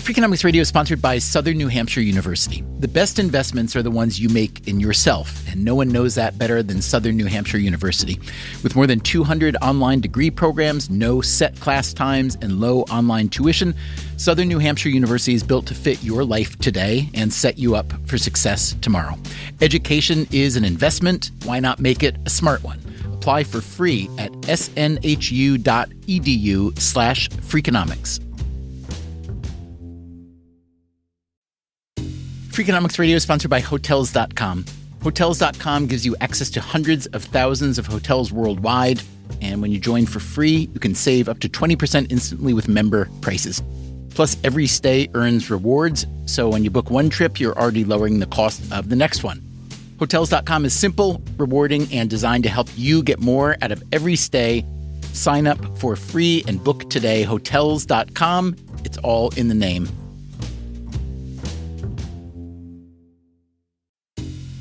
Freakonomics Radio is sponsored by Southern New Hampshire University. The best investments are the ones you make in yourself, and no one knows that better than Southern New Hampshire University. With more than 200 online degree programs, no set class times, and low online tuition, Southern New Hampshire University is built to fit your life today and set you up for success tomorrow. Education is an investment. Why not make it a smart one? Apply for free at snhu.edu/Freakonomics. Freakonomics Radio is sponsored by Hotels.com. Hotels.com gives you access to hundreds of thousands of hotels worldwide. And when you join for free, you can save up to 20% instantly with member prices. Plus, every stay earns rewards. So when you book one trip, you're already lowering the cost of the next one. Hotels.com is simple, rewarding, and designed to help you get more out of every stay. Sign up for free and book today. Hotels.com. It's all in the name.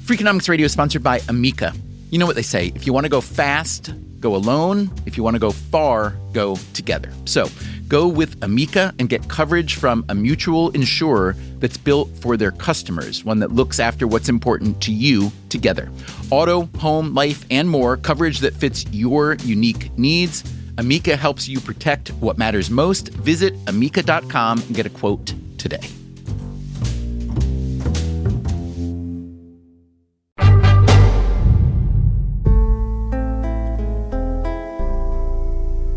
Freakonomics Radio is sponsored by Amica. You know what they say, if you want to go fast, go alone. If you want to go far, go together. So go with Amica and get coverage from a mutual insurer that's built for their customers, one that looks after what's important to you together. Auto, home, life, and more, coverage that fits your unique needs. Amica helps you protect what matters most. Visit amica.com and get a quote today.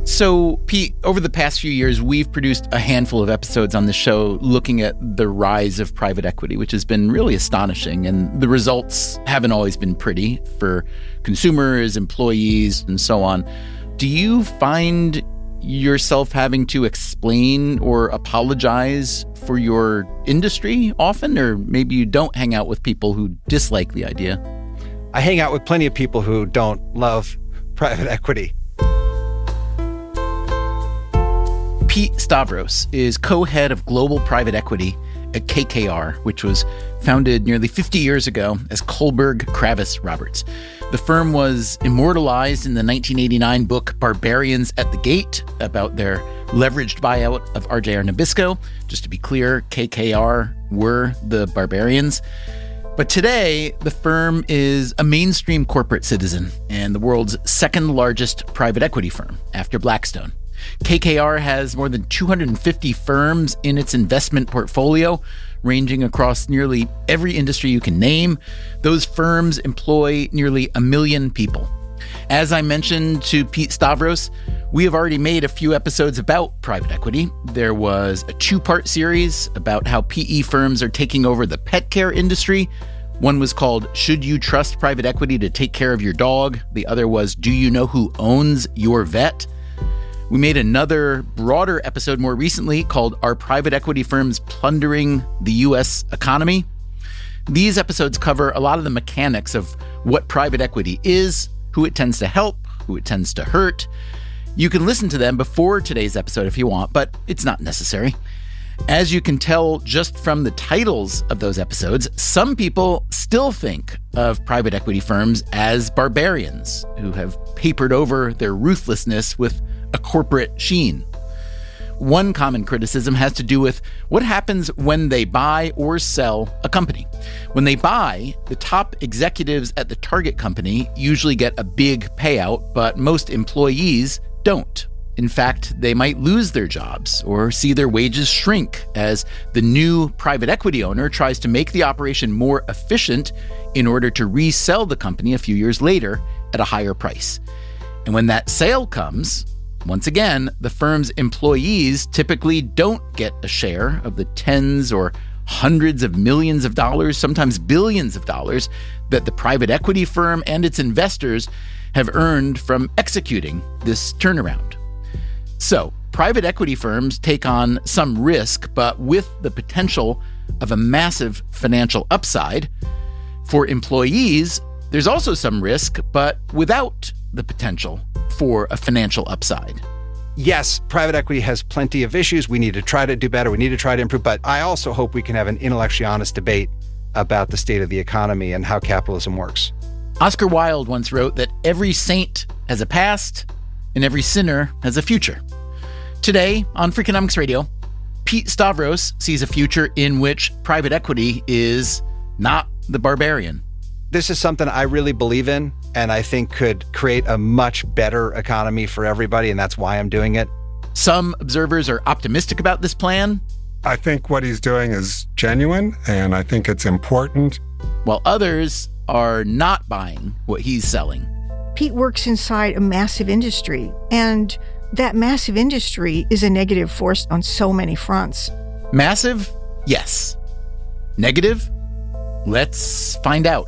So, Pete, over the past few years, we've produced a handful of episodes on the show looking at the rise of private equity, which has been really astonishing. And the results haven't always been pretty for consumers, employees, and so on. Do you find yourself having to explain or apologize for your industry often? Or maybe you don't hang out with people who dislike the idea? I hang out with plenty of people who don't love private equity. Pete Stavros is co-head of global private equity at KKR, which was founded nearly 50 years ago as Kohlberg Kravis Roberts. The firm was immortalized in the 1989 book Barbarians at the Gate about their leveraged buyout of RJR Nabisco. Just to be clear, KKR were the barbarians. But today, the firm is a mainstream corporate citizen and the world's second largest private equity firm after Blackstone. KKR has more than 250 firms in its investment portfolio, ranging across nearly every industry you can name. Those firms employ nearly 1 million people. As I mentioned to Pete Stavros, we have already made a few episodes about private equity. There was a 2-part series about how PE firms are taking over the pet care industry. One was called Should You Trust Private Equity to Take Care of Your Dog? The other was Do You Know Who Owns Your Vet? We made another broader episode more recently called Are Private Equity Firms Plundering the U.S. Economy? These episodes cover a lot of the mechanics of what private equity is, who it tends to help, who it tends to hurt. You can listen to them before today's episode if you want, but it's not necessary. As you can tell just from the titles of those episodes, some people still think of private equity firms as barbarians who have papered over their ruthlessness with a corporate sheen. One common criticism has to do with what happens when they buy or sell a company. When they buy, the top executives at the target company usually get a big payout, but most employees don't. In fact, they might lose their jobs or see their wages shrink as the new private equity owner tries to make the operation more efficient in order to resell the company a few years later at a higher price. And when that sale comes, once again, the firm's employees typically don't get a share of the tens or hundreds of millions of dollars, sometimes billions of dollars, that the private equity firm and its investors have earned from executing this turnaround. So, private equity firms take on some risk, but with the potential of a massive financial upside. For employees, there's also some risk, but without the potential for a financial upside. Yes, private equity has plenty of issues. We need to try to do better. We need to try to improve. But I also hope we can have an intellectually honest debate about the state of the economy and how capitalism works. Oscar Wilde once wrote that every saint has a past and every sinner has a future. Today on Freakonomics Radio, Pete Stavros sees a future in which private equity is not the barbarian. This is something I really believe in, and I think could create a much better economy for everybody, and that's why I'm doing it. Some observers are optimistic about this plan, I think what he's doing is genuine, and I think it's important. while others are not buying what he's selling. Pete works inside a massive industry, and that massive industry is a negative force on so many fronts. Massive? Yes. Negative? Let's find out.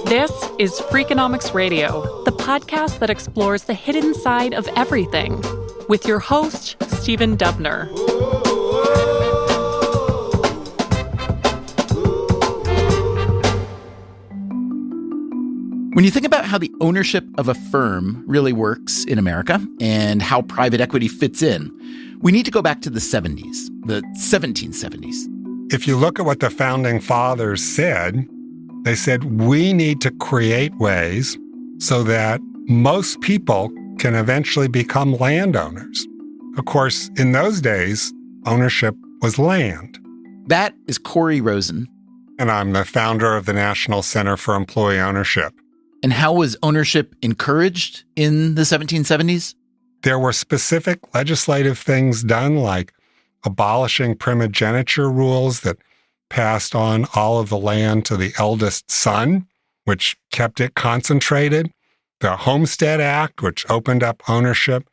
This is Freakonomics Radio, the podcast that explores the hidden side of everything, with your host, Stephen Dubner. When you think about how the ownership of a firm really works in America and how private equity fits in, we need to go back to the 70s, the 1770s. If you look at what the founding fathers said, they said, we need to create ways so that most people can eventually become landowners. Of course, in those days, ownership was land. That is Corey Rosen. And I'm the founder of the National Center for Employee Ownership. And how was ownership encouraged in the 1770s? There were specific legislative things done, like abolishing primogeniture rules that passed on all of the land to the eldest son, which kept it concentrated. The Homestead Act, which opened up ownership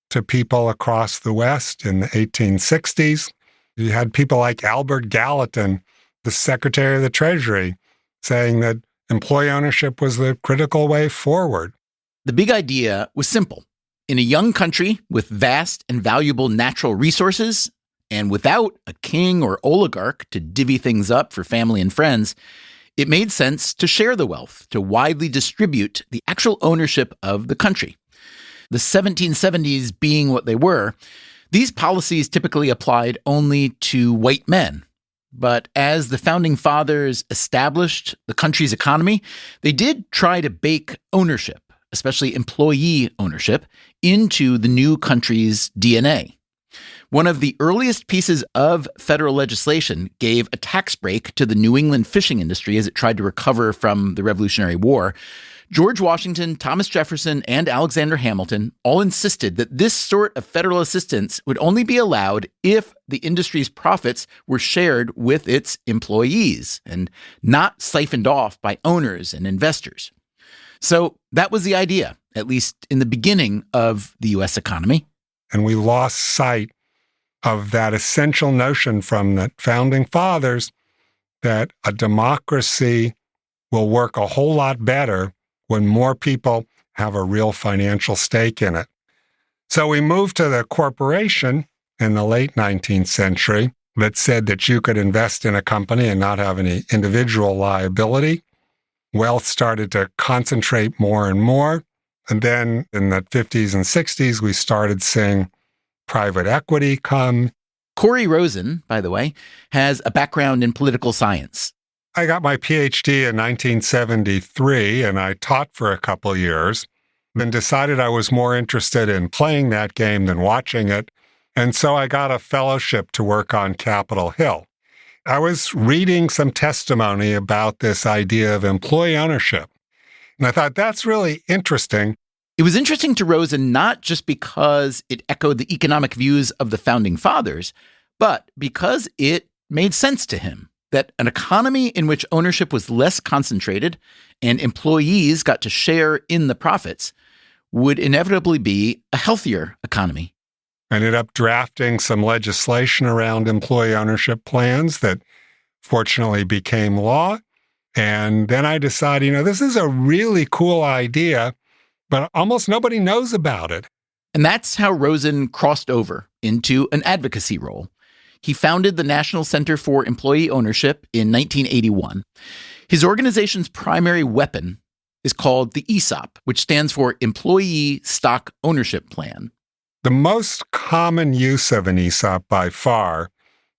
to people across the West in the 1860s. You had people like Albert Gallatin, the Secretary of the Treasury, saying that employee ownership was the critical way forward. The big idea was simple. In a young country with vast and valuable natural resources, and without a king or oligarch to divvy things up for family and friends, it made sense to share the wealth, to widely distribute the actual ownership of the country. The 1770s being what they were, these policies typically applied only to white men. But as the founding fathers established the country's economy, they did try to bake ownership, especially employee ownership, into the new country's DNA. One of the earliest pieces of federal legislation gave a tax break to the New England fishing industry as it tried to recover from the Revolutionary War. George Washington, Thomas Jefferson, and Alexander Hamilton all insisted that this sort of federal assistance would only be allowed if the industry's profits were shared with its employees and not siphoned off by owners and investors. So that was the idea, at least in the beginning of the U.S. economy. And we lost sight of that essential notion from the founding fathers that a democracy will work a whole lot better when more people have a real financial stake in it. So we moved to the corporation in the late 19th century that said that you could invest in a company and not have any individual liability. Wealth started to concentrate more and more. And then in the 50s and 60s, we started seeing private equity come. Corey Rosen, by the way, has a background in political science. I got my PhD in 1973, and I taught for a couple years, then decided I was more interested in playing that game than watching it, and so I got a fellowship to work on Capitol Hill. I was reading some testimony about this idea of employee ownership, and I thought that's really interesting. It was interesting to Rosen not just because it echoed the economic views of the founding fathers, but because it made sense to him that an economy in which ownership was less concentrated and employees got to share in the profits would inevitably be a healthier economy. I ended up drafting some legislation around employee ownership plans that fortunately became law. And then I decided, this is a really cool idea, but almost nobody knows about it. And that's how Rosen crossed over into an advocacy role. He founded the National Center for Employee Ownership in 1981. His organization's primary weapon is called the ESOP, which stands for Employee Stock Ownership Plan. The most common use of an ESOP by far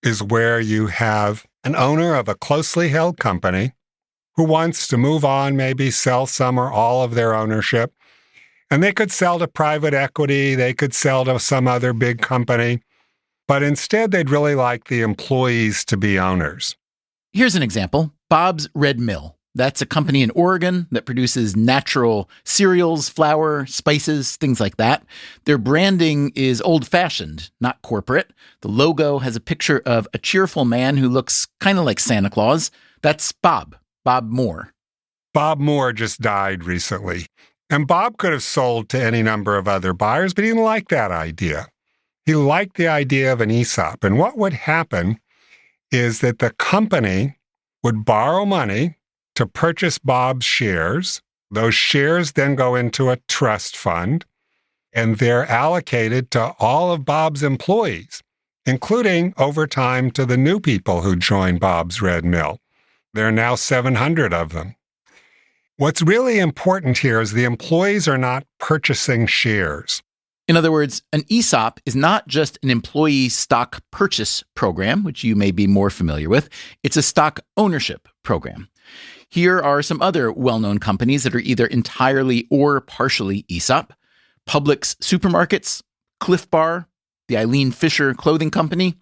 is where you have an owner of a closely held company who wants to move on, maybe sell some or all of their ownership. And they could sell to private equity, they could sell to some other big company, but instead they'd really like the employees to be owners. Here's an example. Bob's Red Mill. That's a company in Oregon that produces natural cereals, flour, spices, things like that. Their branding is old-fashioned, not corporate. The logo has a picture of a cheerful man who looks kind of like Santa Claus. That's Bob Moore. Bob Moore just died recently. And Bob could have sold to any number of other buyers, but he didn't like that idea. He liked the idea of an ESOP. And what would happen is that the company would borrow money to purchase Bob's shares. Those shares then go into a trust fund, and they're allocated to all of Bob's employees, including over time to the new people who joined Bob's Red Mill. There are now 700 of them. What's really important here is the employees are not purchasing shares. In other words, an ESOP is not just an employee stock purchase program, which you may be more familiar with. It's a stock ownership program. Here are some other well-known companies that are either entirely or partially ESOP. Publix Supermarkets, Cliff Bar, the Eileen Fisher Clothing Company.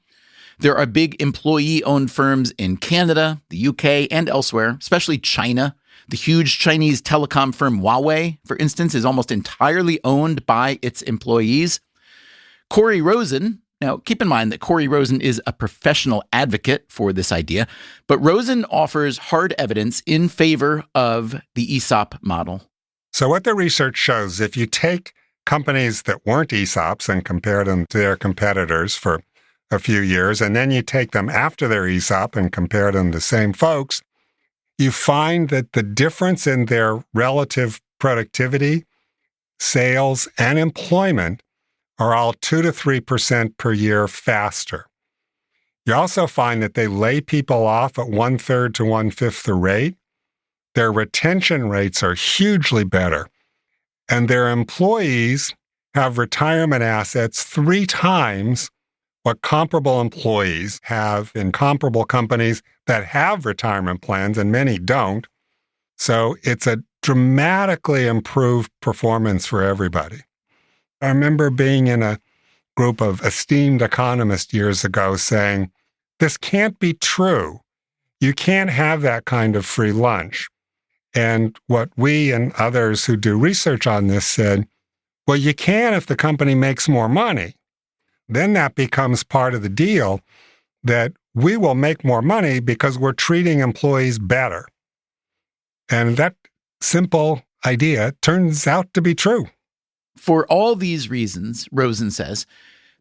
There are big employee-owned firms in Canada, the UK, and elsewhere, especially China. The huge Chinese telecom firm Huawei, for instance, is almost entirely owned by its employees. Corey Rosen, now keep in mind that Corey Rosen is a professional advocate for this idea, but Rosen offers hard evidence in favor of the ESOP model. So what the research shows, if you take companies that weren't ESOPs and compare them to their competitors for a few years, and then you take them after their ESOP and compare them to the same folks, you find that the difference in their relative productivity, sales, and employment are all 2 to 3% per year faster. You also find that they lay people off at 1/3 to 1/5 the rate. Their retention rates are hugely better, and their employees have retirement assets 3 times what comparable employees have in comparable companies that have retirement plans, and many don't. So it's a dramatically improved performance for everybody. I remember being in a group of esteemed economists years ago saying, this can't be true. You can't have that kind of free lunch. And what we and others who do research on this said, well, you can if the company makes more money. Then that becomes part of the deal that we will make more money because we're treating employees better. And that simple idea turns out to be true. For all these reasons, Rosen says,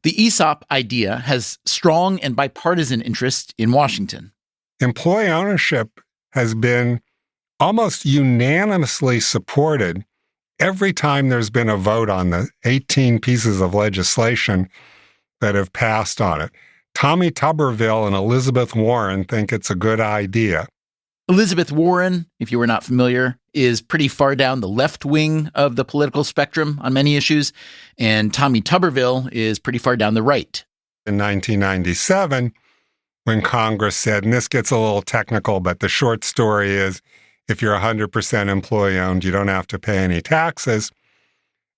the ESOP idea has strong and bipartisan interest in Washington. Employee ownership has been almost unanimously supported every time there's been a vote on the 18 pieces of legislation that have passed on it. Tommy Tuberville and Elizabeth Warren think it's a good idea. Elizabeth Warren, if you were not familiar, is pretty far down the left wing of the political spectrum on many issues, and Tommy Tuberville is pretty far down the right. In 1997, when Congress said, and this gets a little technical, but the short story is, if you're 100% employee-owned, you don't have to pay any taxes.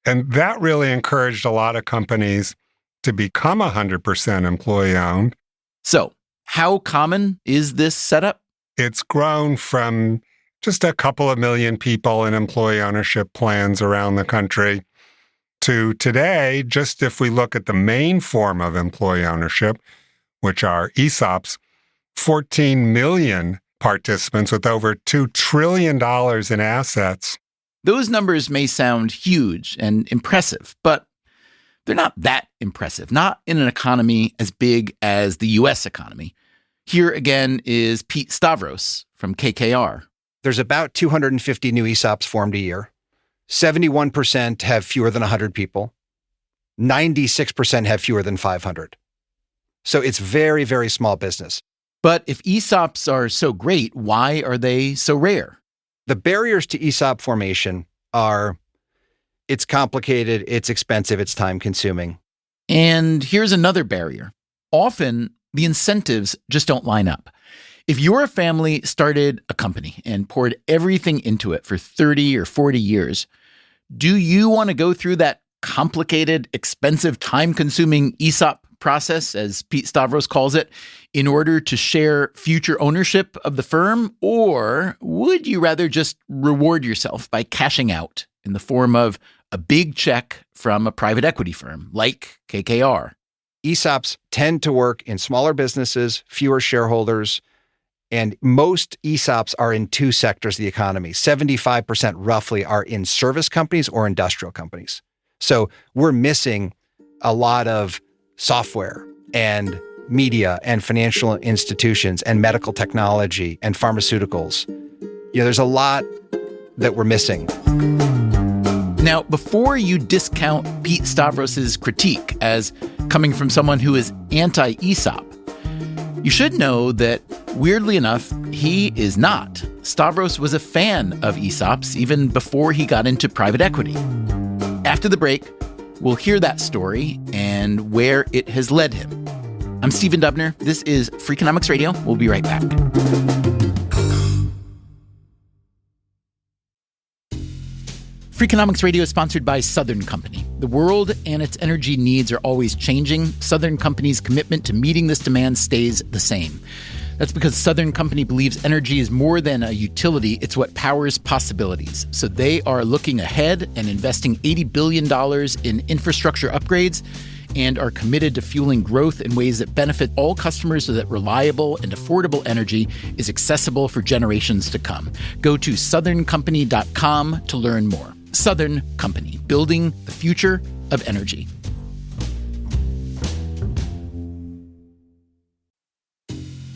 And that really encouraged a lot of companies to become 100% employee-owned. So, how common is this setup? It's grown from just a couple of million people in employee ownership plans around the country to today, just if we look at the main form of employee ownership, which are ESOPs, 14 million participants with over $2 trillion in assets. Those numbers may sound huge and impressive, but they're not that impressive, not in an economy as big as the U.S. economy. Here again is Pete Stavros from KKR. There's about 250 new ESOPs formed a year. 71% have fewer than 100 people. 96% have fewer than 500. So it's very, very small business. But if ESOPs are so great, why are they so rare? The barriers to ESOP formation are it's complicated, it's expensive, it's time consuming. And here's another barrier. Often, the incentives just don't line up. If your family started a company and poured everything into it for 30 or 40 years, do you want to go through that complicated, expensive, time-consuming ESOP process, as Pete Stavros calls it, in order to share future ownership of the firm? Or would you rather just reward yourself by cashing out in the form of a big check from a private equity firm like KKR? ESOPs tend to work in smaller businesses, fewer shareholders, and most ESOPs are in two sectors of the economy. 75% roughly are in service companies or industrial companies. So we're missing a lot of software and media and financial institutions and medical technology and pharmaceuticals. There's a lot that we're missing. Now, before you discount Pete Stavros' critique as coming from someone who is anti-ESOP, you should know that, weirdly enough, he is not. Stavros was a fan of ESOPs even before he got into private equity. After the break, we'll hear that story and where it has led him. I'm Stephen Dubner. This is Freakonomics Radio. We'll be right back. Freakonomics Radio is sponsored by Southern Company. The world and its energy needs are always changing. Southern Company's commitment to meeting this demand stays the same. That's because Southern Company believes energy is more than a utility, it's what powers possibilities. So they are looking ahead and investing $80 billion in infrastructure upgrades and are committed to fueling growth in ways that benefit all customers so that reliable and affordable energy is accessible for generations to come. Go to southerncompany.com to learn more. Southern Company, building the future of energy.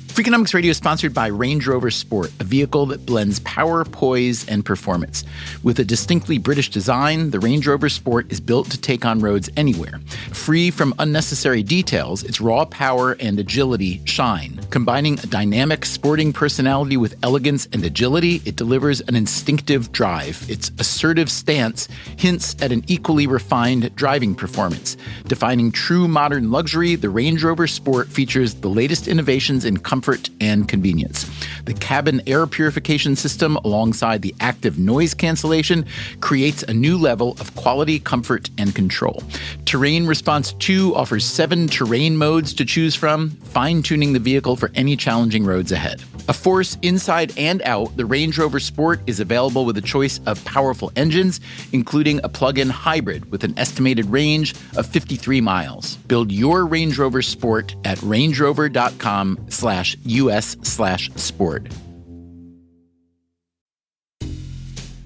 Freakonomics Radio is sponsored by Range Rover Sport, a vehicle that blends power, poise, and performance. With a distinctly British design, the Range Rover Sport is built to take on roads anywhere. Free from unnecessary details, its raw power and agility shine. Combining a dynamic sporting personality with elegance and agility, it delivers an instinctive drive. Its assertive stance hints at an equally refined driving performance. Defining true modern luxury, the Range Rover Sport features the latest innovations in comfort and convenience. The cabin air purification system, alongside the active noise cancellation, creates a new level of quality, comfort, and control. Terrain Response 2 offers 7 terrain modes to choose from, fine-tuning the vehicle for any challenging roads ahead. A force inside and out, the Range Rover Sport is available with a choice of powerful engines, including a plug-in hybrid with an estimated range of 53 miles. Build your Range Rover Sport at rangerover.com/US/sport.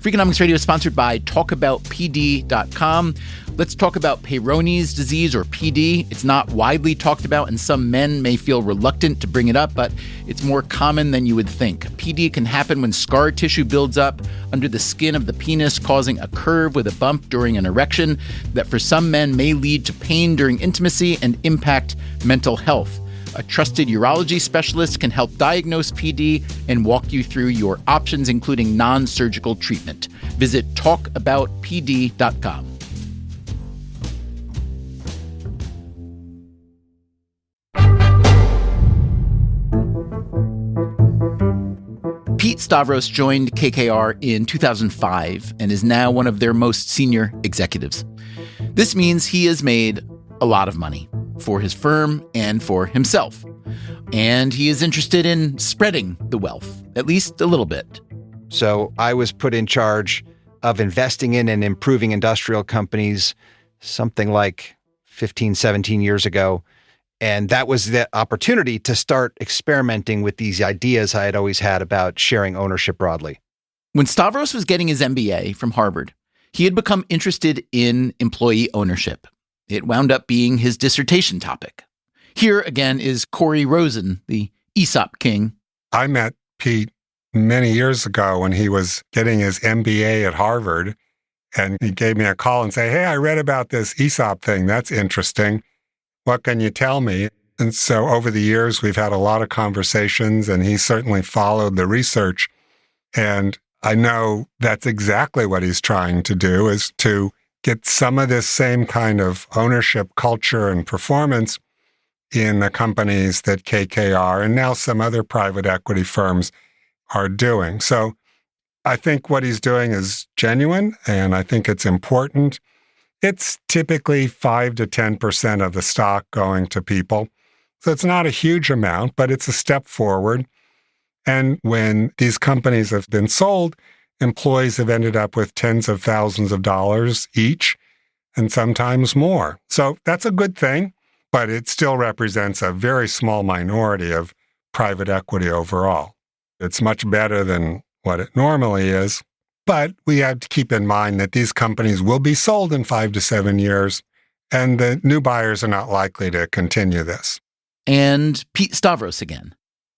Freakonomics Radio is sponsored by TalkAboutPD.com. Let's talk about Peyronie's disease, or PD. It's not widely talked about, and some men may feel reluctant to bring it up, but it's more common than you would think. PD can happen when scar tissue builds up under the skin of the penis, causing a curve with a bump during an erection that for some men may lead to pain during intimacy and impact mental health. A trusted urology specialist can help diagnose PD and walk you through your options, including non-surgical treatment. Visit talkaboutpd.com. Pete Stavros joined KKR in 2005 and is now one of their most senior executives. This means he has made a lot of money for his firm and for himself. And he is interested in spreading the wealth, at least a little bit. So I was put in charge of investing in and improving industrial companies something like 15, 17 years ago. And that was the opportunity to start experimenting with these ideas I had always had about sharing ownership broadly. When Stavros was getting his MBA from Harvard, he had become interested in employee ownership. It wound up being his dissertation topic. Here again is Corey Rosen, the ESOP king. I met Pete many years ago when he was getting his MBA at Harvard, and he gave me a call and said, "Hey, I read about this ESOP thing. That's interesting. What can you tell me?" And so over the years, we've had a lot of conversations, and he certainly followed the research. And I know that's exactly what he's trying to do, is to get some of this same kind of ownership culture and performance in the companies that KKR and now some other private equity firms are doing. So I think what he's doing is genuine, and I think it's important. It's typically 5 to 10% of the stock going to people. So it's not a huge amount, but it's a step forward. And when these companies have been sold, employees have ended up with tens of thousands of dollars each, and sometimes more. So that's a good thing, but it still represents a very small minority of private equity overall. It's much better than what it normally is, but we have to keep in mind that these companies will be sold in 5 to 7 years, and the new buyers are not likely to continue this. And Pete Stavros again.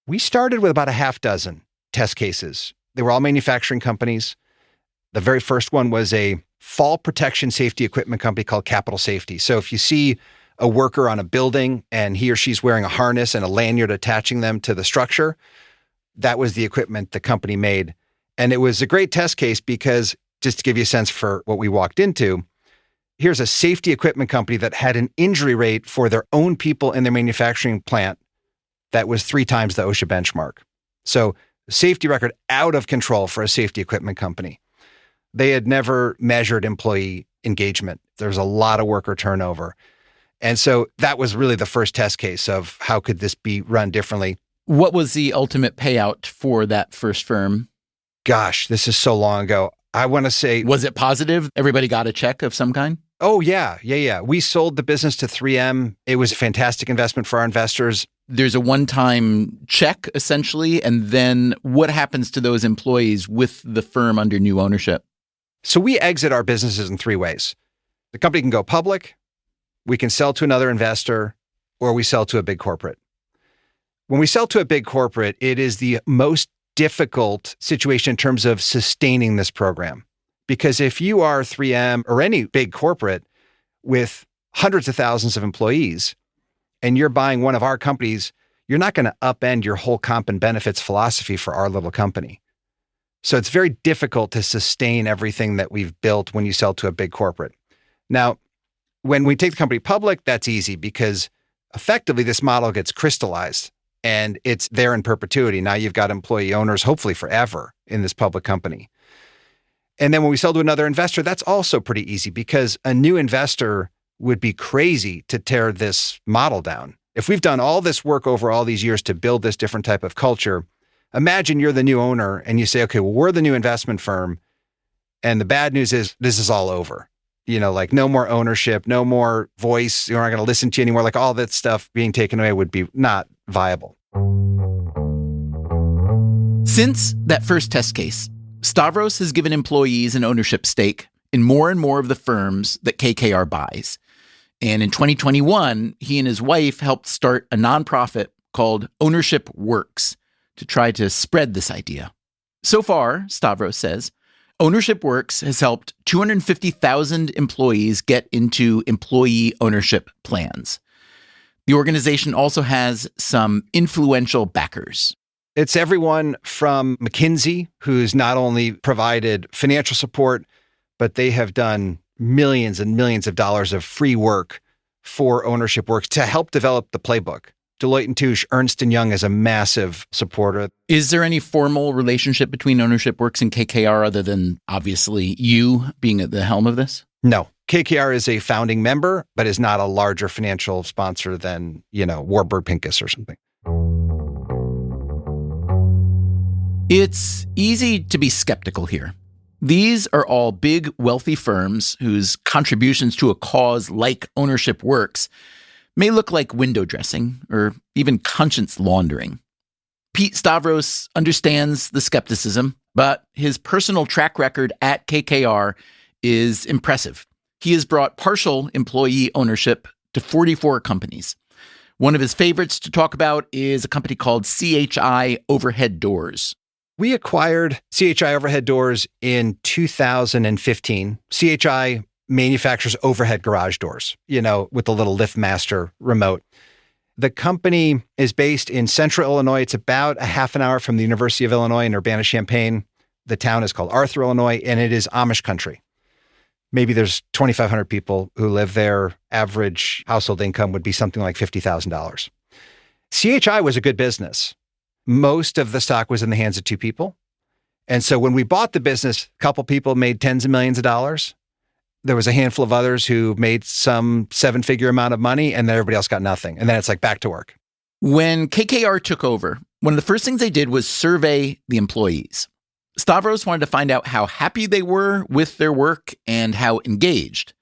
We started with about a half dozen test cases. They were all manufacturing companies. The very first one was a fall protection safety equipment company called Capital Safety. So if you see a worker on a building and he or she's wearing a harness and a lanyard attaching them to the structure, that was the equipment the company made. And it was a great test case because, just to give you a sense for what we walked into, here's a safety equipment company that had an injury rate for their own people in their manufacturing plant that was 3 times the OSHA benchmark. So safety record out of control for a safety equipment company. They had never measured employee engagement. There's a lot of worker turnover. And so that was really the first test case of how could this be run differently. What was the ultimate payout for that first firm? Gosh, this is so long ago. I want to say... Was it positive? Everybody got a check of some kind? Oh, yeah. We sold the business to 3M. It was a fantastic investment for our investors. There's a one-time check, essentially, and then what happens to those employees with the firm under new ownership? So we exit our businesses in 3 ways. The company can go public, we can sell to another investor, or we sell to a big corporate. When we sell to a big corporate, it is the most difficult situation in terms of sustaining this program. Because if you are 3M or any big corporate with hundreds of thousands of employees, and you're buying one of our companies, you're not going to upend your whole comp and benefits philosophy for our little company. So it's very difficult to sustain everything that we've built when you sell to a big corporate. Now, when we take the company public, that's easy because effectively this model gets crystallized and it's there in perpetuity. Now you've got employee owners, hopefully forever, in this public company. And then when we sell to another investor, that's also pretty easy because a new investor would be crazy to tear this model down. If we've done all this work over all these years to build this different type of culture, imagine you're the new owner and you say, okay, well, we're the new investment firm. And the bad news is this is all over. You know, like no more ownership, no more voice. You're not going to listen to you anymore. Like all that stuff being taken away would be not viable. Since that first test case, Stavros has given employees an ownership stake in more and more of the firms that KKR buys. And in 2021, he and his wife helped start a nonprofit called Ownership Works to try to spread this idea. So far, Stavros says, Ownership Works has helped 250,000 employees get into employee ownership plans. The organization also has some influential backers. It's everyone from McKinsey, who's not only provided financial support, but they have done millions and millions of dollars of free work for Ownership Works to help develop the playbook. Deloitte & Touche, Ernst & Young is a massive supporter. Is there any formal relationship between Ownership Works and KKR other than obviously you being at the helm of this? No. KKR is a founding member, but is not a larger financial sponsor than, Warburg Pincus or something. It's easy to be skeptical here. These are all big, wealthy firms whose contributions to a cause like Ownership Works may look like window dressing or even conscience laundering. Pete Stavros understands the skepticism, but his personal track record at KKR is impressive. He has brought partial employee ownership to 44 companies. One of his favorites to talk about is a company called CHI Overhead Doors. We acquired CHI Overhead Doors in 2015. CHI manufactures overhead garage doors, with the little LiftMaster remote. The company is based in central Illinois. It's about a half an hour from the University of Illinois in Urbana-Champaign. The town is called Arthur, Illinois, and it is Amish country. Maybe there's 2,500 people who live there. Average household income would be something like $50,000. CHI was a good business. Most of the stock was in the hands of two people. And so when we bought the business, a couple people made tens of millions of dollars. There was a handful of others who made some seven-figure amount of money, and then everybody else got nothing. And then it's like back to work. When KKR took over, one of the first things they did was survey the employees. Stavros wanted to find out how happy they were with their work and how engaged.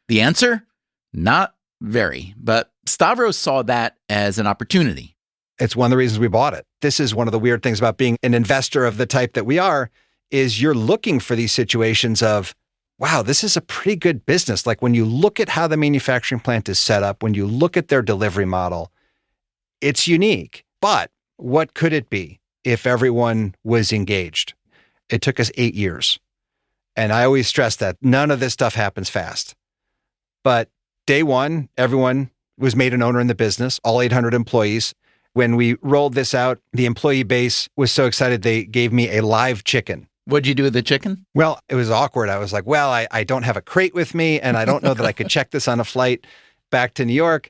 The answer? Not very. But Stavros saw that as an opportunity. It's one of the reasons we bought it. This is one of the weird things about being an investor of the type that we are, is you're looking for these situations of, wow, this is a pretty good business. Like when you look at how the manufacturing plant is set up, when you look at their delivery model, it's unique. But what could it be if everyone was engaged? It took us 8 years. And I always stress that none of this stuff happens fast. But day one, everyone was made an owner in the business, all 800 employees. When we rolled this out, the employee base was so excited they gave me a live chicken. What'd you do with the chicken? Well, it was awkward. I was like, well, I don't have a crate with me, and I don't know that I could check this on a flight back to New York.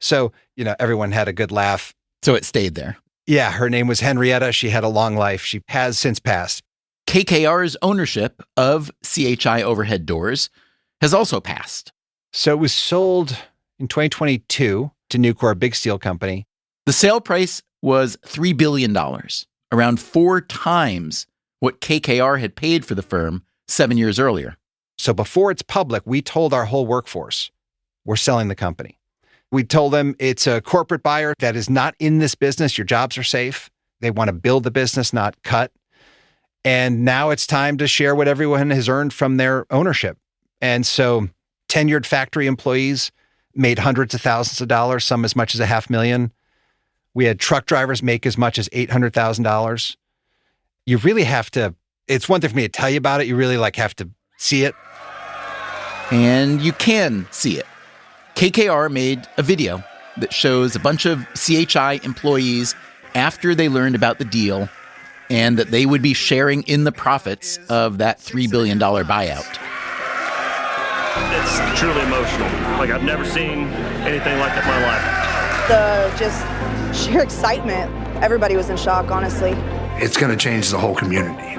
So, everyone had a good laugh. So it stayed there. Yeah, her name was Henrietta. She had a long life. She has since passed. KKR's ownership of CHI Overhead Doors has also passed. So it was sold in 2022 to Nucor, a big steel company. The sale price was $3 billion, around 4 times what KKR had paid for the firm 7 years earlier. So before it's public, we told our whole workforce, we're selling the company. We told them it's a corporate buyer that is not in this business. Your jobs are safe. They want to build the business, not cut. And now it's time to share what everyone has earned from their ownership. And so tenured factory employees made hundreds of thousands of dollars, some as much as $500,000. We had truck drivers make as much as $800,000. You really have to, it's one thing for me to tell you about it. You really have to see it. And you can see it. KKR made a video that shows a bunch of CHI employees after they learned about the deal and that they would be sharing in the profits of that $3 billion buyout. It's truly emotional. I've never seen anything like it in my life. The just sheer excitement. Everybody was in shock, honestly. It's going to change the whole community.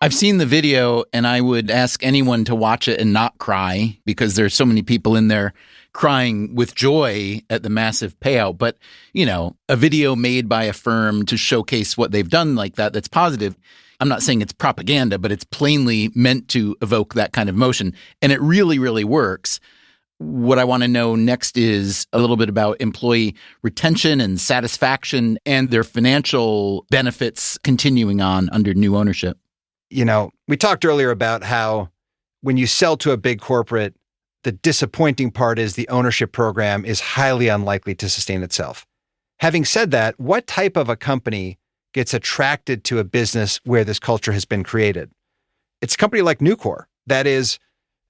I've seen the video, and I would ask anyone to watch it and not cry because there's so many people in there crying with joy at the massive payout. But, a video made by a firm to showcase what they've done like that, that's positive. I'm not saying it's propaganda, but it's plainly meant to evoke that kind of emotion. And it really, really works. What I want to know next is a little bit about employee retention and satisfaction and their financial benefits continuing on under new ownership. We talked earlier about how when you sell to a big corporate, the disappointing part is the ownership program is highly unlikely to sustain itself. Having said that, what type of a company gets attracted to a business where this culture has been created? It's a company like Nucor that is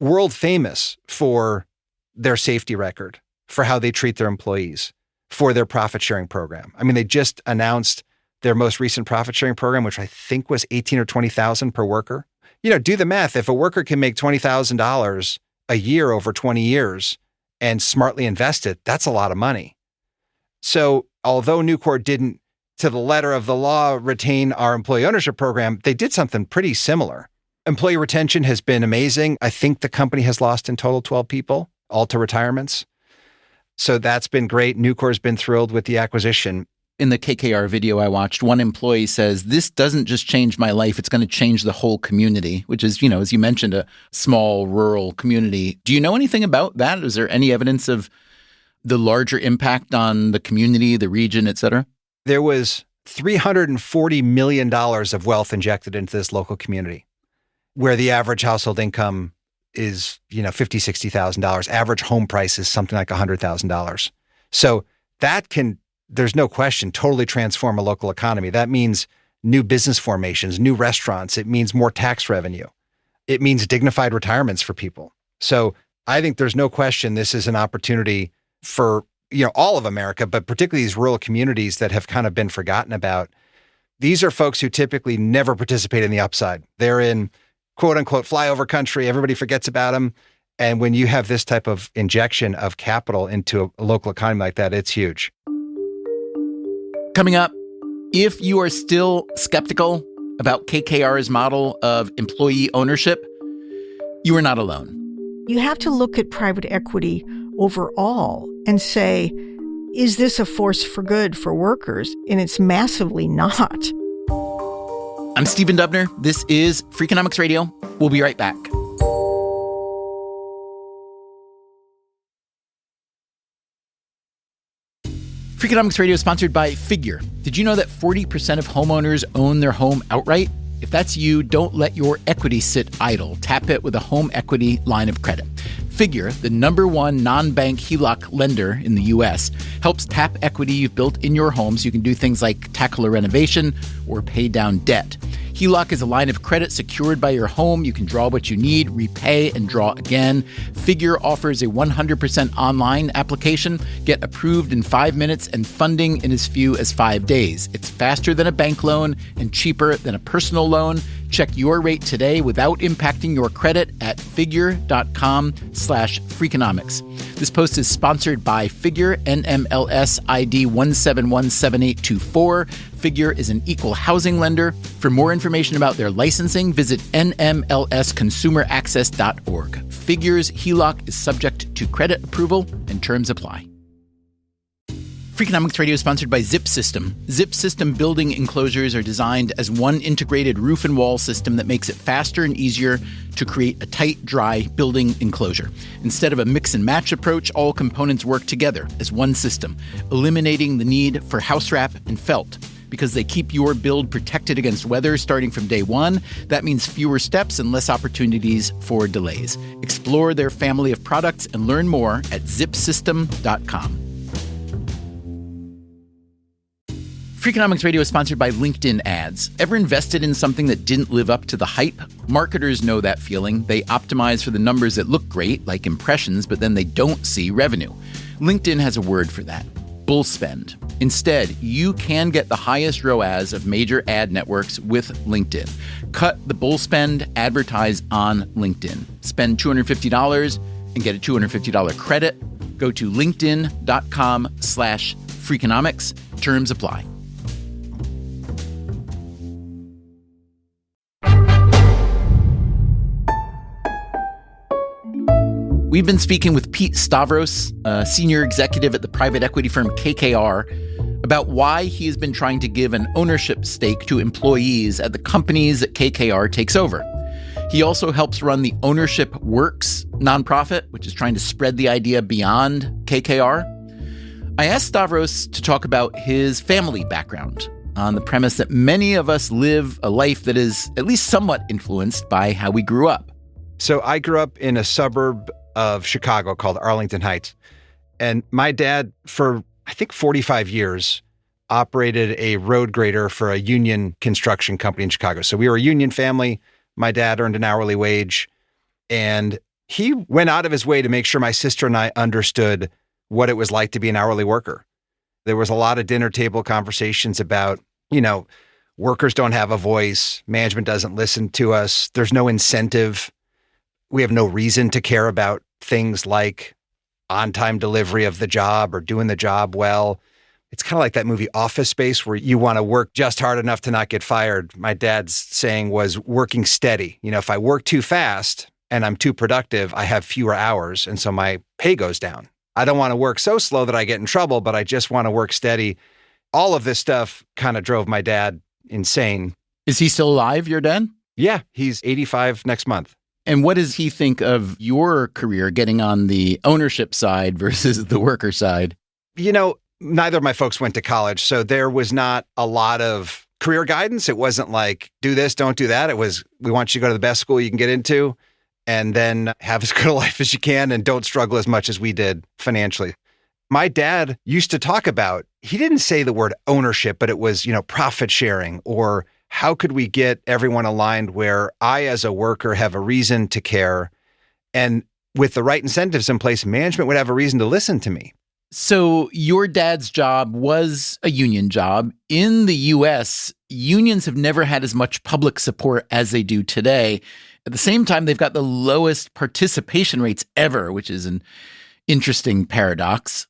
world famous for their safety record, for how they treat their employees, for their profit sharing program. I mean, they just announced their most recent profit sharing program, which I think was $18,000 or $20,000 per worker. Do the math. If a worker can make $20,000 a year over 20 years and smartly invest it, that's a lot of money. So although Nucor didn't, to the letter of the law, retain our employee ownership program, they did something pretty similar. Employee retention has been amazing. I think the company has lost in total 12 people, all to retirements. So that's been great. Nucor's been thrilled with the acquisition. In the KKR video I watched, one employee says, this doesn't just change my life, it's going to change the whole community, which is, as you mentioned, a small rural community. Do you know anything about that? Is there any evidence of the larger impact on the community, the region, et cetera? There was $340 million of wealth injected into this local community, where the average household income is, $50,000, $60,000. Average home price is something like $100,000. So that can, there's no question, totally transform a local economy. That means new business formations, new restaurants. It means more tax revenue. It means dignified retirements for people. So I think there's no question this is an opportunity for all of America, but particularly these rural communities that have kind of been forgotten about. These are folks who typically never participate in the upside. They're in quote unquote flyover country. Everybody forgets about them. And when you have this type of injection of capital into a local economy like that, it's huge. Coming up, if you are still skeptical about KKR's model of employee ownership, you are not alone. You have to look at private equity overall and say, is this a force for good for workers? And it's massively not. I'm Stephen Dubner. This is Freakonomics Radio. We'll be right back. Freakonomics Radio is sponsored by Figure. Did you know that 40% of homeowners own their home outright? If that's you, don't let your equity sit idle. Tap it with a home equity line of credit. Figure, the #1 non-bank HELOC lender in the U.S., helps tap equity you've built in your home so you can do things like tackle a renovation or pay down debt. HELOC is a line of credit secured by your home. You can draw what you need, repay, and draw again. Figure offers a 100% online application. Get approved in 5 minutes and funding in as few as 5 days. It's faster than a bank loan and cheaper than a personal loan. Check your rate today without impacting your credit at figure.com/Freakonomics. This post is sponsored by Figure, NMLS ID 1717824. Figure is an equal housing lender. For more information about their licensing, visit nmlsconsumeraccess.org. Figure's HELOC is subject to credit approval and terms apply. Freakonomics Radio is sponsored by Zip System. Zip System building enclosures are designed as one integrated roof and wall system that makes it faster and easier to create a tight, dry building enclosure. Instead of a mix and match approach, all components work together as one system, eliminating the need for house wrap and felt. Because they keep your build protected against weather starting from day one, that means fewer steps and less opportunities for delays. Explore their family of products and learn more at zipsystem.com. Freakonomics Radio is sponsored by LinkedIn Ads. Ever invested in something that didn't live up to the hype? Marketers know that feeling. They optimize for the numbers that look great, like impressions, but then they don't see revenue. LinkedIn has a word for that: bull spend. Instead, you can get the highest ROAS of major ad networks with LinkedIn. Cut the bull spend, advertise on LinkedIn. Spend $250 and get a $250 credit. Go to linkedin.com/Freakonomics. Terms apply. We've been speaking with Pete Stavros, a senior executive at the private equity firm KKR, about why he has been trying to give an ownership stake to employees at the companies that KKR takes over. He also helps run the Ownership Works nonprofit, which is trying to spread the idea beyond KKR. I asked Stavros to talk about his family background on the premise that many of us live a life that is at least somewhat influenced by how we grew up. So I grew up in a suburb of Chicago called Arlington Heights. And my dad, for I think 45 years, operated a road grader for a union construction company in Chicago. So we were a union family. My dad earned an hourly wage. And he went out of his way to make sure my sister and I understood what it was like to be an hourly worker. There was a lot of dinner table conversations about, workers don't have a voice. Management doesn't listen to us. There's no incentive. We have no reason to care about things like on-time delivery of the job or doing the job well. It's kind of like that movie Office Space, where you want to work just hard enough to not get fired. My dad's saying was working steady. If I work too fast and I'm too productive, I have fewer hours, and so my pay goes down. I don't want to work so slow that I get in trouble, but I just want to work steady. All of this stuff kind of drove my dad insane. Is he still alive, your dad? Yeah, he's 85 next month. And what does he think of your career getting on the ownership side versus the worker side? Neither of my folks went to college, so there was not a lot of career guidance. It wasn't like, do this, don't do that. It was, we want you to go to the best school you can get into and then have as good a life as you can and don't struggle as much as we did financially. My dad used to talk about, he didn't say the word ownership, but it was, profit sharing, or how could we get everyone aligned where I, as a worker, have a reason to care, and with the right incentives in place, management would have a reason to listen to me. So your dad's job was a union job. In the U.S., unions have never had as much public support as they do today. At the same time, they've got the lowest participation rates ever, which is an interesting paradox.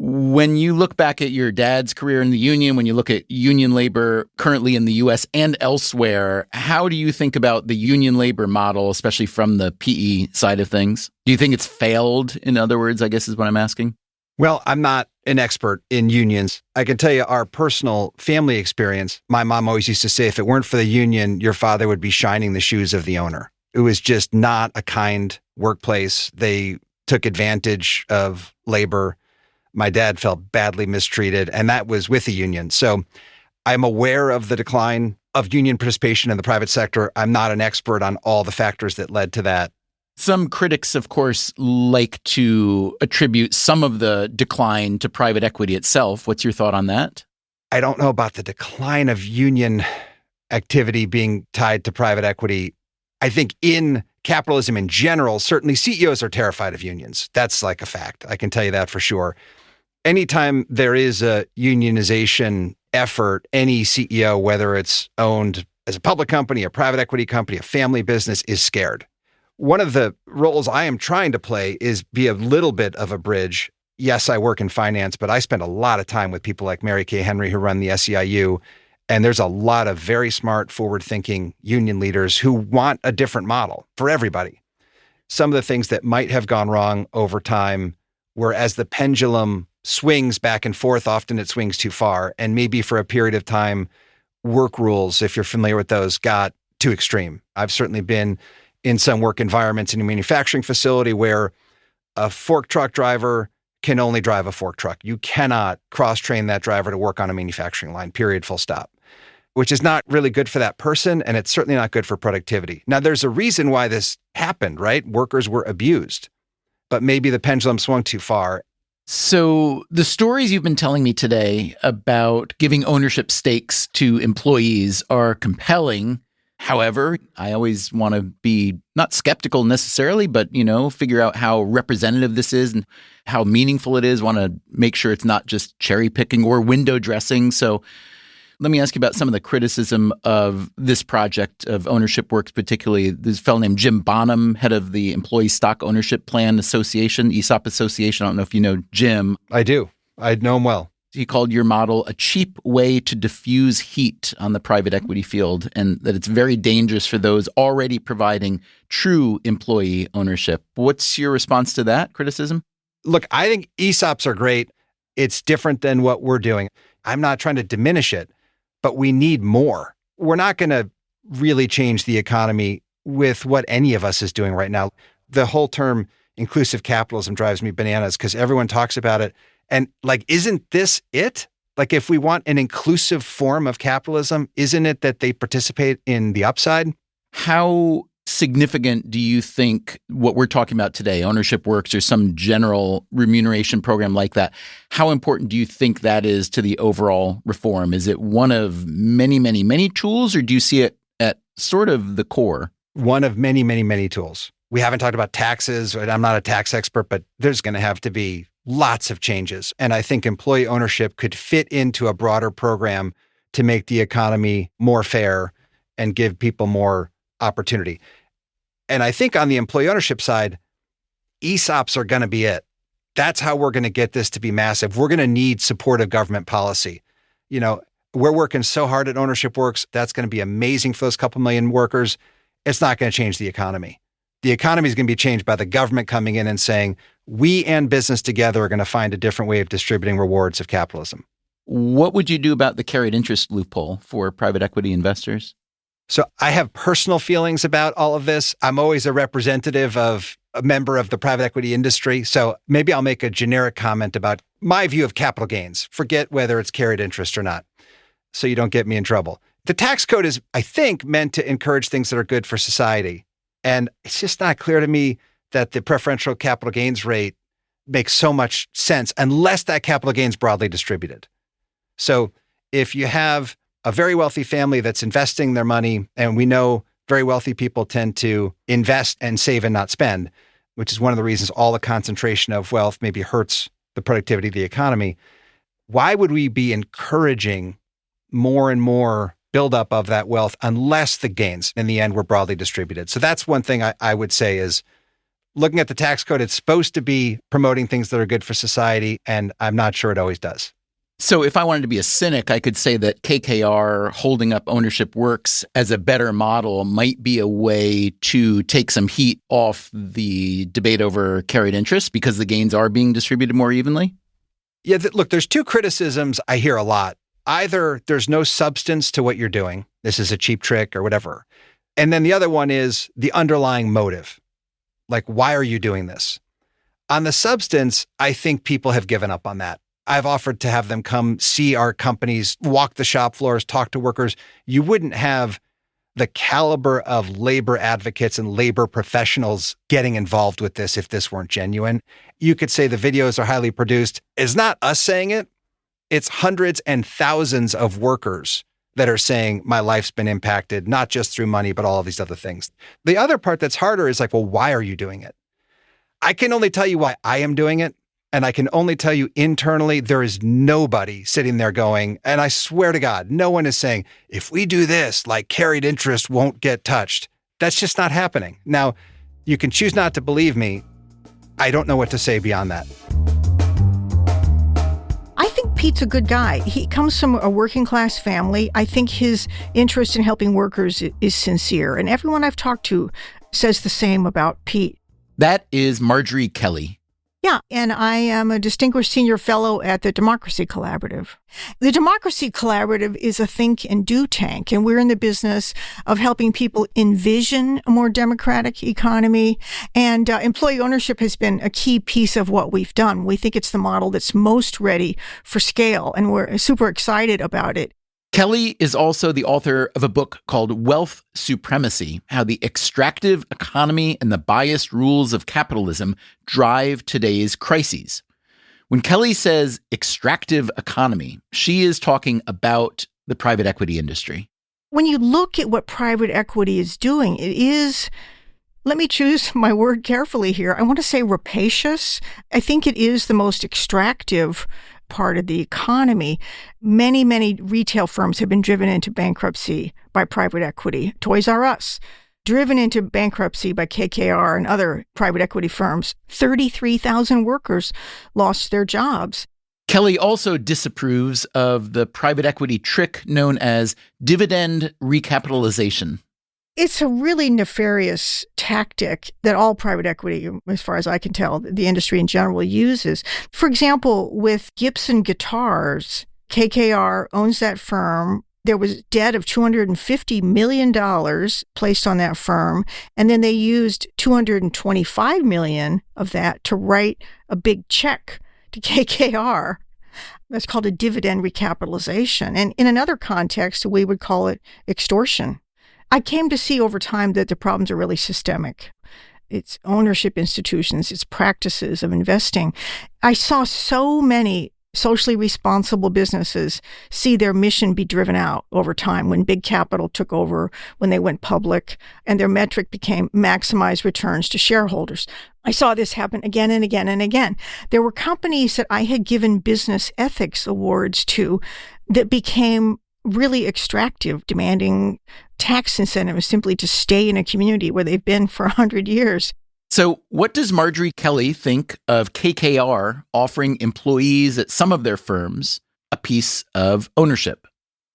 When you look back at your dad's career in the union, when you look at union labor currently in the U.S. and elsewhere, how do you think about the union labor model, especially from the PE side of things? Do you think it's failed, in other words, I guess is what I'm asking? Well, I'm not an expert in unions. I can tell you our personal family experience. My mom always used to say, if it weren't for the union, your father would be shining the shoes of the owner. It was just not a kind workplace. They took advantage of labor. My dad felt badly mistreated, and that was with the union. So I'm aware of the decline of union participation in the private sector. I'm not an expert on all the factors that led to that. Some critics, of course, like to attribute some of the decline to private equity itself. What's your thought on that? I don't know about the decline of union activity being tied to private equity. I think in capitalism in general, certainly CEOs are terrified of unions. That's like a fact. I can tell you that for sure. Anytime there is a unionization effort, any CEO, whether it's owned as a public company, a private equity company, a family business, is scared. One of the roles I am trying to play is be a little bit of a bridge. Yes, I work in finance, but I spend a lot of time with people like Mary Kay Henry who run the SEIU. And there's a lot of very smart, forward-thinking union leaders who want a different model for everybody. Some of the things that might have gone wrong over time were as the pendulum swings back and forth, often it swings too far. And maybe for a period of time, work rules, if you're familiar with those, got too extreme. I've certainly been in some work environments in a manufacturing facility where a fork truck driver can only drive a fork truck. You cannot cross-train that driver to work on a manufacturing line, period, full stop, which is not really good for that person, and it's certainly not good for productivity. Now, there's a reason why this happened, right? Workers were abused, but maybe the pendulum swung too far. So the stories you've been telling me today about giving ownership stakes to employees are compelling. However, I always want to be not skeptical necessarily, but, figure out how representative this is and how meaningful it is. Want to make sure it's not just cherry picking or window dressing. So let me ask you about some of the criticism of this project of Ownership Works, particularly this fellow named Jim Bonham, head of the Employee Stock Ownership Plan Association, ESOP Association. I don't know if you know Jim. I do. I know him well. He called your model a cheap way to diffuse heat on the private equity field, and that it's very dangerous for those already providing true employee ownership. What's your response to that criticism? Look, I think ESOPs are great. It's different than what we're doing. I'm not trying to diminish it, but we need more. We're not going to really change the economy with what any of us is doing right now. The whole term inclusive capitalism drives me bananas because everyone talks about it. And isn't this it? If we want an inclusive form of capitalism, isn't it that they participate in the upside? How significant do you think what we're talking about today, Ownership Works or some general remuneration program like that, how important do you think that is to the overall reform? Is it one of many, many, many tools, or do you see it at sort of the core? One of many, many, many tools. We haven't talked about taxes. I'm not a tax expert, but there's going to have to be lots of changes. And I think employee ownership could fit into a broader program to make the economy more fair and give people more opportunity. And I think on the employee ownership side, ESOPs are going to be it. That's how we're going to get this to be massive. We're going to need supportive government policy. We're working so hard at Ownership Works. That's going to be amazing for those couple million workers. It's not going to change the economy. The economy is going to be changed by the government coming in and saying, we and business together are going to find a different way of distributing rewards of capitalism. What would you do about the carried interest loophole for private equity investors? So I have personal feelings about all of this. I'm always a representative of a member of the private equity industry. So maybe I'll make a generic comment about my view of capital gains. Forget whether it's carried interest or not, so you don't get me in trouble. The tax code is, I think, meant to encourage things that are good for society. And it's just not clear to me that the preferential capital gains rate makes so much sense unless that capital gains broadly distributed. So if you have a very wealthy family that's investing their money, and we know very wealthy people tend to invest and save and not spend, which is one of the reasons all the concentration of wealth maybe hurts the productivity of the economy. Why would we be encouraging more and more buildup of that wealth unless the gains in the end were broadly distributed. So that's one thing I would say is looking at the tax code, it's supposed to be promoting things that are good for society, and I'm not sure it always does. So if I wanted to be a cynic, I could say that KKR holding up ownership works as a better model might be a way to take some heat off the debate over carried interest because the gains are being distributed more evenly. Yeah, look, there's two criticisms I hear a lot. Either there's no substance to what you're doing. This is a cheap trick or whatever. And then the other one is the underlying motive. Like, why are you doing this? On the substance, I think people have given up on that. I've offered to have them come see our companies, walk the shop floors, talk to workers. You wouldn't have the caliber of labor advocates and labor professionals getting involved with this if this weren't genuine. You could say the videos are highly produced. It's not us saying it. It's hundreds and thousands of workers that are saying my life's been impacted, not just through money, but all of these other things. The other part that's harder is like, well, why are you doing it? I can only tell you why I am doing it. And I can only tell you internally, there is nobody sitting there going, and I swear to God, no one is saying, if we do this, like carried interest won't get touched. That's just not happening. Now, you can choose not to believe me. I don't know what to say beyond that. I think Pete's a good guy. He comes from a working class family. I think his interest in helping workers is sincere. And everyone I've talked to says the same about Pete. That is Marjorie Kelly. Yeah, and I am a distinguished senior fellow at the Democracy Collaborative. The Democracy Collaborative is a think and do tank, and we're in the business of helping people envision a more democratic economy. And employee ownership has been a key piece of what we've done. We think it's the model that's most ready for scale, and we're super excited about it. Kelly is also the author of a book called Wealth Supremacy: How the Extractive Economy and the Biased Rules of Capitalism Drive Today's Crises. When Kelly says extractive economy, she is talking about the private equity industry. When you look at what private equity is doing, it is, let me choose my word carefully here, I want to say rapacious. I think it is the most extractive part of the economy. Many, many retail firms have been driven into bankruptcy by private equity. Toys R Us, driven into bankruptcy by KKR and other private equity firms. 33,000 workers lost their jobs. Kelly also disapproves of the private equity trick known as dividend recapitalization. It's a really nefarious tactic that all private equity, as far as I can tell, the industry in general uses. For example, with Gibson Guitars, KKR owns that firm. There was debt of $250 million placed on that firm, and then they used $225 million of that to write a big check to KKR. That's called a dividend recapitalization. And in another context, we would call it extortion. I came to see over time that the problems are really systemic. It's ownership institutions, it's practices of investing. I saw so many socially responsible businesses see their mission be driven out over time when big capital took over, when they went public, and their metric became maximize returns to shareholders. I saw this happen again and again and again. There were companies that I had given business ethics awards to that became really extractive, demanding tax incentives simply to stay in a community where they've been for 100 years. So what does Marjorie Kelly think of KKR offering employees at some of their firms a piece of ownership?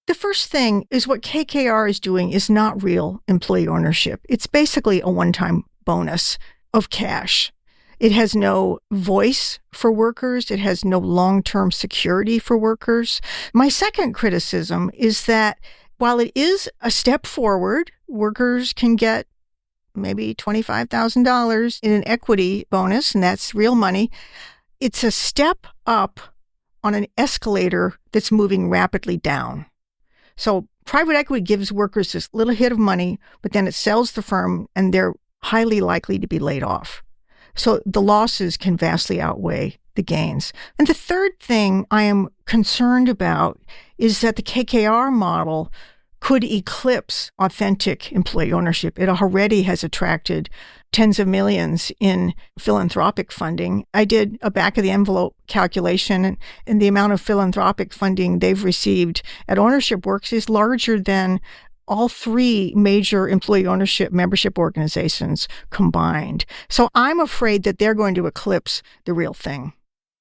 The first thing is what KKR is doing is not real employee ownership. It's basically a one-time bonus of cash. It has no voice for workers. It has no long-term security for workers. My second criticism is that while it is a step forward, workers can get maybe $25,000 in an equity bonus, and that's real money. It's a step up on an escalator that's moving rapidly down. So private equity gives workers this little hit of money, but then it sells the firm, and they're highly likely to be laid off. So the losses can vastly outweigh the gains. And the third thing I am concerned about is that the KKR model could eclipse authentic employee ownership. It already has attracted tens of millions in philanthropic funding. I did a back of the envelope calculation, and the amount of philanthropic funding they've received at Ownership Works is larger than all three major employee ownership membership organizations combined. So I'm afraid that they're going to eclipse the real thing.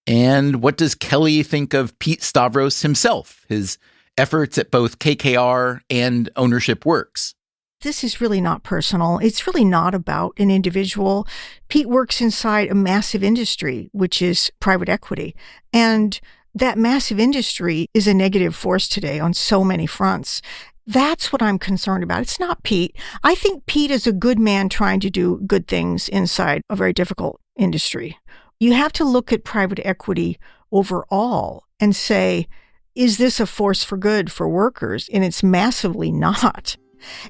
And what does Kelly think of Pete Stavros himself, his efforts at both KKR and Ownership Works? This is really not personal. It's really not about an individual. Pete works inside a massive industry, which is private equity. And that massive industry is a negative force today on so many fronts. That's what I'm concerned about. It's not Pete. I think Pete is a good man trying to do good things inside a very difficult industry. You have to look at private equity overall and say, is this a force for good for workers? And it's massively not.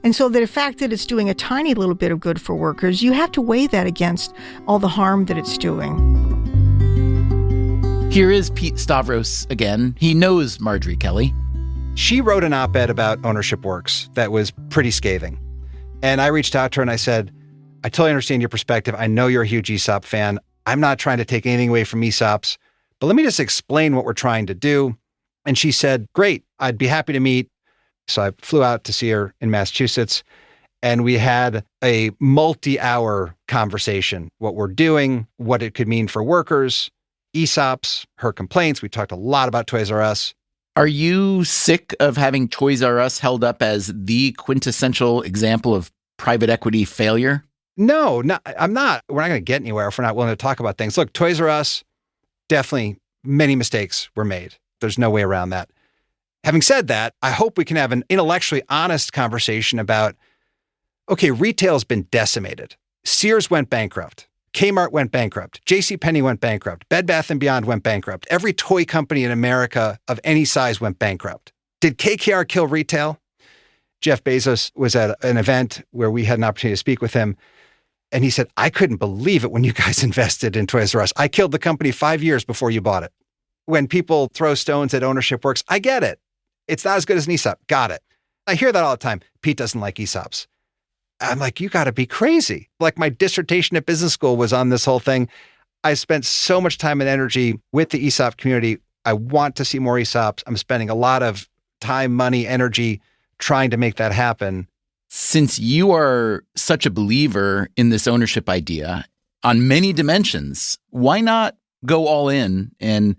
And so the fact that it's doing a tiny little bit of good for workers, you have to weigh that against all the harm that it's doing. Here is Pete Stavros again. He knows Marjorie Kelly. She wrote an op-ed about Ownership Works that was pretty scathing. And I reached out to her and I said, I totally understand your perspective. I know you're a huge ESOP fan. I'm not trying to take anything away from ESOPs, but let me just explain what we're trying to do. And she said, great, I'd be happy to meet. So I flew out to see her in Massachusetts, and we had a multi-hour conversation, what we're doing, what it could mean for workers, ESOPs, her complaints. We talked a lot about Toys R Us. Are you sick of having Toys R Us held up as the quintessential example of private equity failure? No, I'm not. We're not going to get anywhere if we're not willing to talk about things. Look, Toys R Us, definitely many mistakes were made. There's no way around that. Having said that, I hope we can have an intellectually honest conversation about, okay, retail's been decimated. Sears went bankrupt. Kmart went bankrupt. JCPenney went bankrupt. Bed Bath & Beyond went bankrupt. Every toy company in America of any size went bankrupt. Did KKR kill retail? Jeff Bezos was at an event where we had an opportunity to speak with him. And he said, I couldn't believe it when you guys invested in Toys R Us. I killed the company 5 years before you bought it. When people throw stones at Ownership Works, I get it. It's not as good as an ESOP. Got it. I hear that all the time. Pete doesn't like ESOPs. I'm like, you got to be crazy. Like my dissertation at business school was on this whole thing. I spent so much time and energy with the ESOP community. I want to see more ESOPs. I'm spending a lot of time, money, energy trying to make that happen. Since you are such a believer in this ownership idea on many dimensions, why not go all in and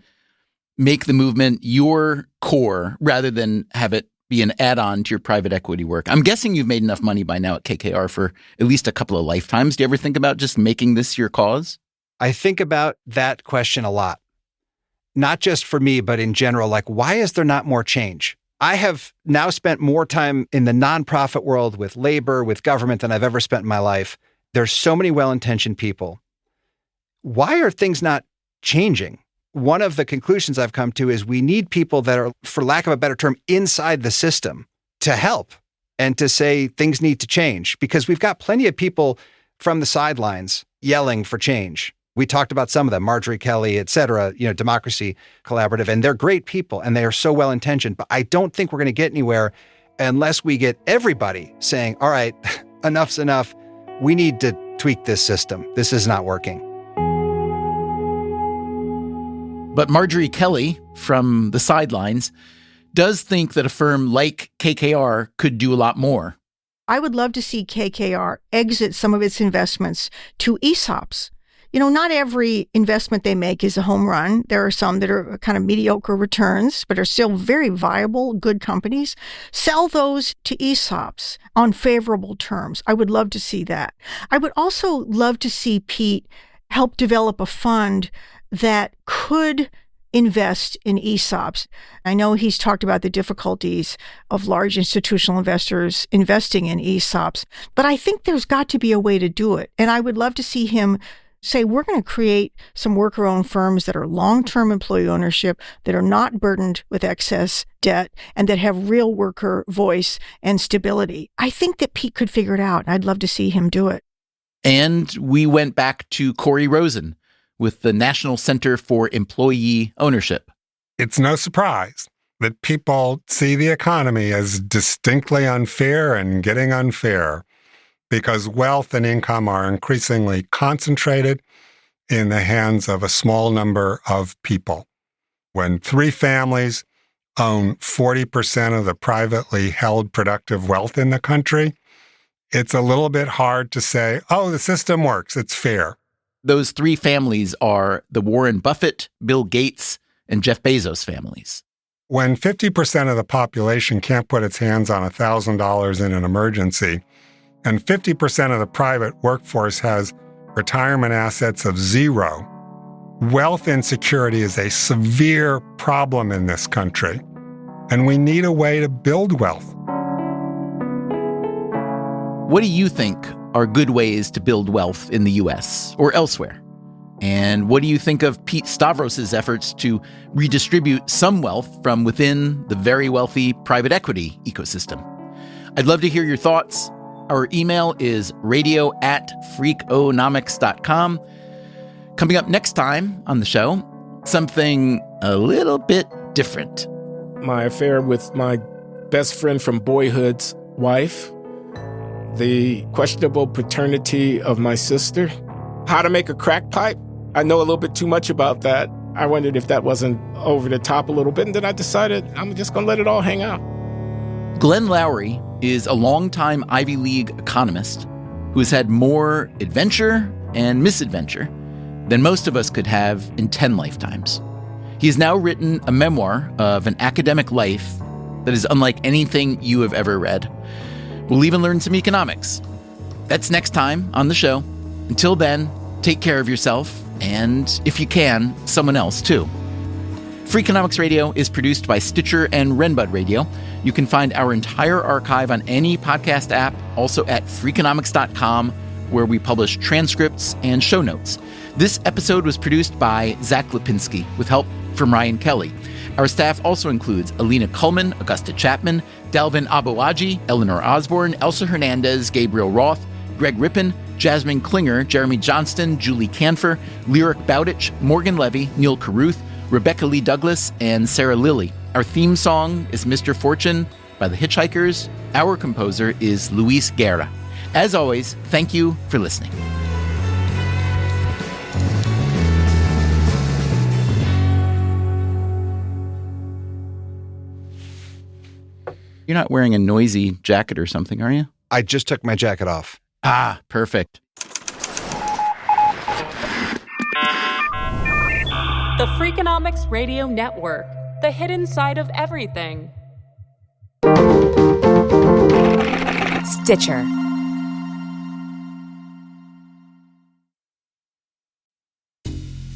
make the movement your core rather than have it be an add-on to your private equity work? I'm guessing you've made enough money by now at KKR for at least a couple of lifetimes. Do you ever think about just making this your cause? I think about that question a lot. Not just for me, but in general, like, why is there not more change? I have now spent more time in the nonprofit world with labor, with government than I've ever spent in my life. There's so many well-intentioned people. Why are things not changing? One of the conclusions I've come to is we need people that are, for lack of a better term, inside the system to help and to say things need to change, because we've got plenty of people from the sidelines yelling for change. We talked about some of them, Marjorie Kelly, et cetera, Democracy Collaborative, and they're great people and they are so well-intentioned, but I don't think we're going to get anywhere unless we get everybody saying, all right, enough's enough. We need to tweak this system. This is not working. But Marjorie Kelly, from the sidelines, does think that a firm like KKR could do a lot more. I would love to see KKR exit some of its investments to ESOPs. Not every investment they make is a home run. There are some that are kind of mediocre returns, but are still very viable, good companies. Sell those to ESOPs on favorable terms. I would love to see that. I would also love to see Pete help develop a fund that could invest in ESOPs. I know he's talked about the difficulties of large institutional investors investing in ESOPs, but I think there's got to be a way to do it. And I would love to see him say, we're going to create some worker-owned firms that are long-term employee ownership, that are not burdened with excess debt, and that have real worker voice and stability. I think that Pete could figure it out, and I'd love to see him do it. And we went back to Corey Rosen with the National Center for Employee Ownership. It's no surprise that people see the economy as distinctly unfair and getting unfairer, because wealth and income are increasingly concentrated in the hands of a small number of people. When 3 families own 40% of the privately held productive wealth in the country, it's a little bit hard to say, oh, the system works, it's fair. Those 3 families are the Warren Buffett, Bill Gates, and Jeff Bezos families. When 50% of the population can't put its hands on $1,000 in an emergency, and 50% of the private workforce has retirement assets of 0, wealth insecurity is a severe problem in this country, and we need a way to build wealth. What do you think are good ways to build wealth in the U.S. or elsewhere? And what do you think of Pete Stavros' efforts to redistribute some wealth from within the very wealthy private equity ecosystem? I'd love to hear your thoughts. Our email is radio@freakonomics.com. Coming up next time on the show, something a little bit different. My affair with my best friend from boyhood's wife, the questionable paternity of my sister, how to make a crack pipe. I know a little bit too much about that. I wondered if that wasn't over the top a little bit, and then I decided I'm just going to let it all hang out. Glenn Loury is a longtime Ivy League economist who has had more adventure and misadventure than most of us could have in 10 lifetimes. He has now written a memoir of an academic life that is unlike anything you have ever read. We'll even learn some economics. That's next time on the show. Until then, take care of yourself, and if you can, someone else too. Freakonomics Radio is produced by Stitcher and Renbud Radio. You can find our entire archive on any podcast app, also at Freakonomics.com, where we publish transcripts and show notes. This episode was produced by Zach Lipinski with help from Ryan Kelly. Our staff also includes Alina Kuhlman, Augusta Chapman, Dalvin Abuaji, Eleanor Osborne, Elsa Hernandez, Gabriel Roth, Greg Rippin, Jasmine Klinger, Jeremy Johnston, Julie Canfer, Lyric Bowditch, Morgan Levy, Neil Carruth, Rebecca Lee Douglas, and Sarah Lilly. Our theme song is Mr. Fortune by the Hitchhikers. Our composer is Luis Guerra. As always, thank you for listening. You're not wearing a noisy jacket or something, are you? I just took my jacket off. Ah, perfect. The Freakonomics Radio Network, the hidden side of everything. Stitcher.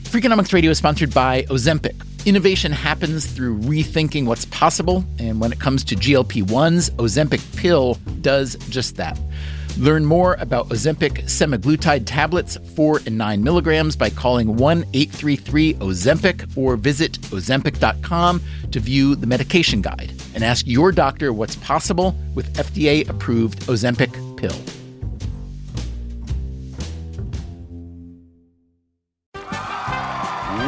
Freakonomics Radio is sponsored by Ozempic. Innovation happens through rethinking what's possible, and when it comes to GLP-1s, Ozempic pill does just that. Learn more about Ozempic semaglutide tablets, 4 and 9 milligrams, by calling 1-833-OZEMPIC or visit Ozempic.com to view the medication guide and ask your doctor what's possible with FDA-approved Ozempic pill.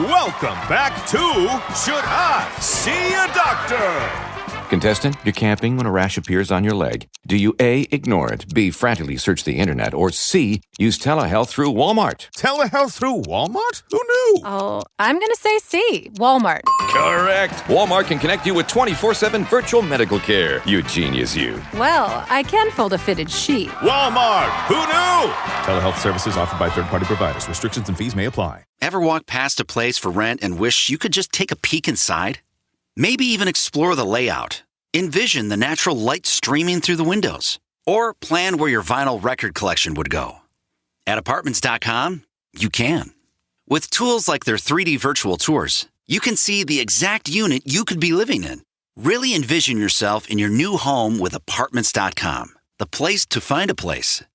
Welcome back to Should I See a Doctor? Contestant, you're camping when a rash appears on your leg. Do you A, ignore it, B, frantically search the internet, or C, use telehealth through Walmart? Telehealth through Walmart? Who knew? Oh, I'm going to say C, Walmart. Correct. Walmart can connect you with 24/7 virtual medical care. You genius, you. Well, I can fold a fitted sheet. Walmart. Who knew? Telehealth services offered by third-party providers. Restrictions and fees may apply. Ever walk past a place for rent and wish you could just take a peek inside? Maybe even explore the layout. Envision the natural light streaming through the windows. Or plan where your vinyl record collection would go. At Apartments.com, you can. With tools like their 3D virtual tours, you can see the exact unit you could be living in. Really envision yourself in your new home with Apartments.com, the place to find a place.